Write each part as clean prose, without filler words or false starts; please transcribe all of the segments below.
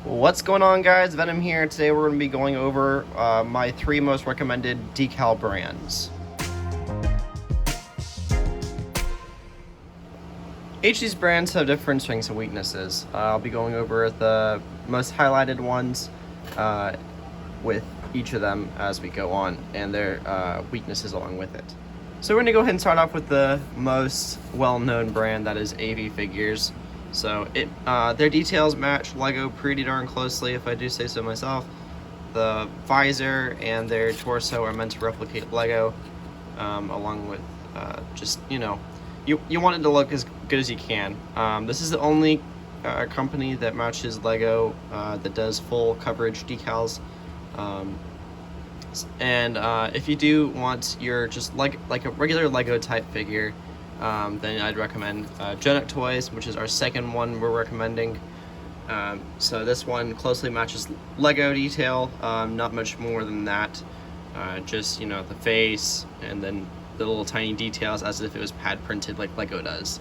What's going on, guys? Venom here. Today we're going to be going over my 3 most recommended decal brands. Each of these brands have different strengths and weaknesses. I'll be going over the most highlighted ones with each of them as we go on, and their weaknesses along with it. So we're going to go ahead and start off with the most well-known brand, that is AVFigures. So their details match LEGO pretty darn closely, if I do say so myself. The visor and their torso are meant to replicate LEGO, along with just, you know, you want it to look as good as you can. This is the only company that matches LEGO that does full coverage decals. If you do want your just like a regular LEGO type figure, then I'd recommend Jonak Toys, which is our second one we're recommending. So this one closely matches LEGO detail, not much more than that. Just, you know, the face and then the little tiny details as if it was pad printed like LEGO does.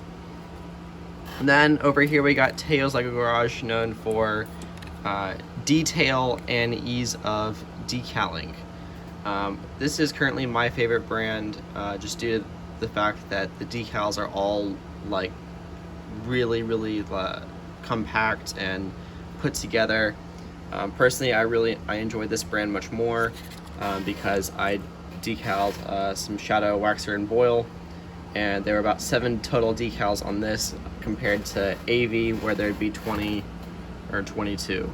And then over here we got Tailor's LEGO Garage, known for detail and ease of decaling. This is currently my favorite brand, just due to the fact that the decals are all like really compact and put together. Personally, I enjoy this brand much more because I decaled some shadow, waxer, and boil, and there were about 7 total decals on this compared to AV, where there'd be 20 or 22.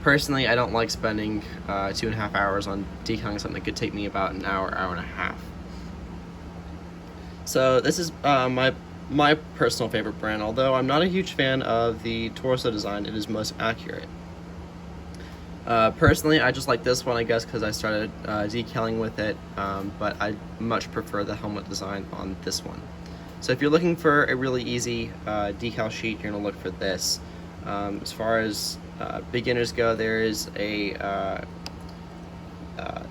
Personally, I don't like spending 2.5 hours on decaling something that could take me about an hour and a half. So this is my personal favorite brand. Although I'm not a huge fan of the torso design, it is most accurate. Personally, I just like this one, I guess, because I started decaling with it, but I much prefer the helmet design on this one. So if you're looking for a really easy decal sheet, you're going to look for this. As far as beginners go, there is a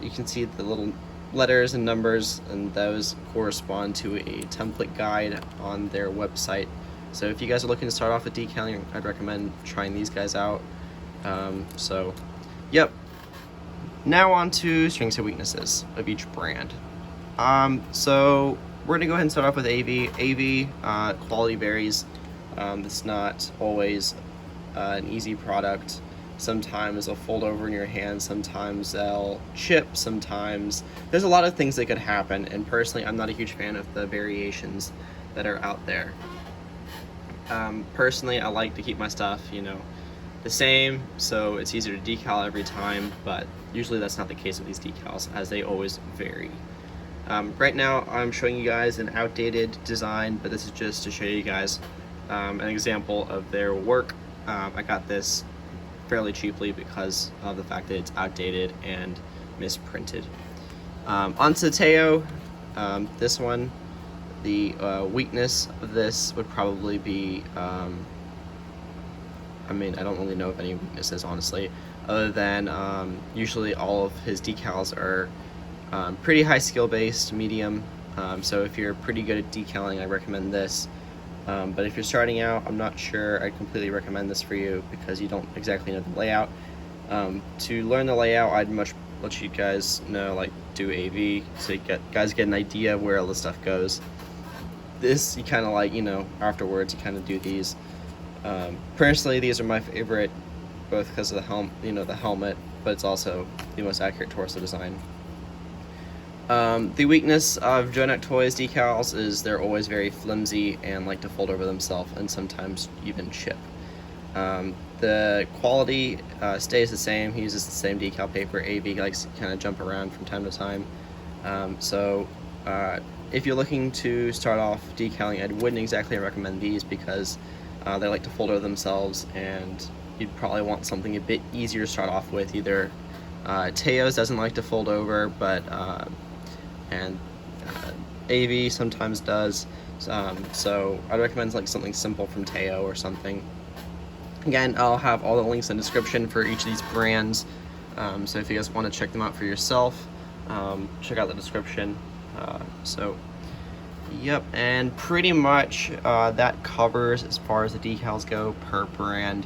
you can see the little letters and numbers, and those correspond to a template guide on their website. So if you guys are looking to start off with decaling, I'd recommend trying these guys out. Yep. Now on to strengths and weaknesses of each brand. So we're gonna go ahead and start off with AV. AV quality varies. It's not always an easy product. Sometimes they'll fold over in your hand, sometimes they'll chip, sometimes there's a lot of things that could happen, and personally I'm not a huge fan of the variations that are out there. Personally, I like to keep my stuff, you know, the same, so it's easier to decal every time, but usually that's not the case with these decals, as they always vary. Right now I'm showing you guys an outdated design, but this is just to show you guys an example of their work. I got this fairly cheaply because of the fact that it's outdated and misprinted. Onto Teo. This one, the weakness of this would probably be, I mean, I don't really know of any weaknesses, honestly, other than usually all of his decals are pretty high skill based, medium, so if you're pretty good at decaling, I recommend this. But if you're starting out, I'm not sure I'd completely recommend this for you because you don't exactly know the layout. To learn the layout, I'd much let you guys know, like, do AV, so you guys get an idea where all this stuff goes. This, you kind of like, you know, afterwards you kind of do these. Personally, these are my favorite, both because of the helmet, but it's also the most accurate torso design. The weakness of Jonak Toys decals is they're always very flimsy and like to fold over themselves and sometimes even chip. The quality stays the same. He uses the same decal paper. AV likes to kind of jump around from time to time. If you're looking to start off decaling, I wouldn't exactly recommend these because they like to fold over themselves, and you'd probably want something a bit easier to start off with. Either Teo's doesn't like to fold over, but AV sometimes does, so I'd recommend like something simple from Teo or something. Again, I'll have all the links in the description for each of these brands, so if you guys want to check them out for yourself, check out the description. Yep, and pretty much that covers as far as the decals go per brand.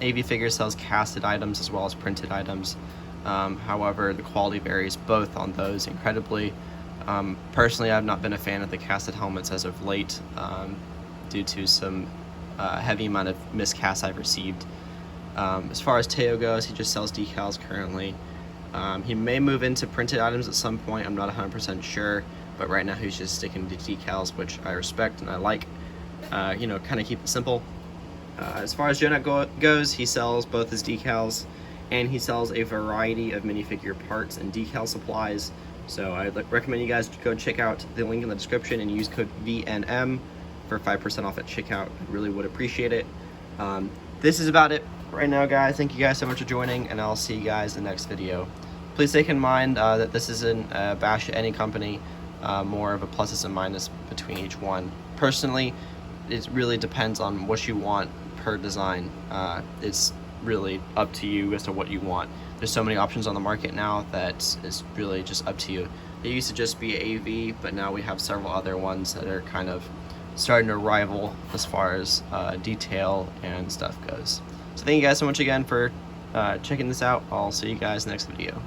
AVFigures sells casted items as well as printed items. However, the quality varies both on those incredibly. Personally, I've not been a fan of the casted helmets as of late, due to some heavy amount of miscasts I've received. As far as Tailor goes, he just sells decals currently. He may move into printed items at some point, I'm not 100% sure, but right now he's just sticking to decals, which I respect and I like. You know, kind of keep it simple. As far as Jonak goes, he sells both his decals and he sells a variety of minifigure parts and decal supplies. So I'd recommend you guys go check out the link in the description and use code VNM for 5% off at checkout. I really would appreciate it. This is about it right now, guys. Thank you guys so much for joining, and I'll see you guys in the next video. Please take in mind that this isn't a bash at any company, more of a pluses and minuses between each one. Personally, it really depends on what you want per design. It's really up to you as to what you want. There's so many options on the market now that it's really just up to you. It used to just be AV, but now we have several other ones that are kind of starting to rival as far as detail and stuff goes. So thank you guys so much again for checking this out. I'll see you guys next video.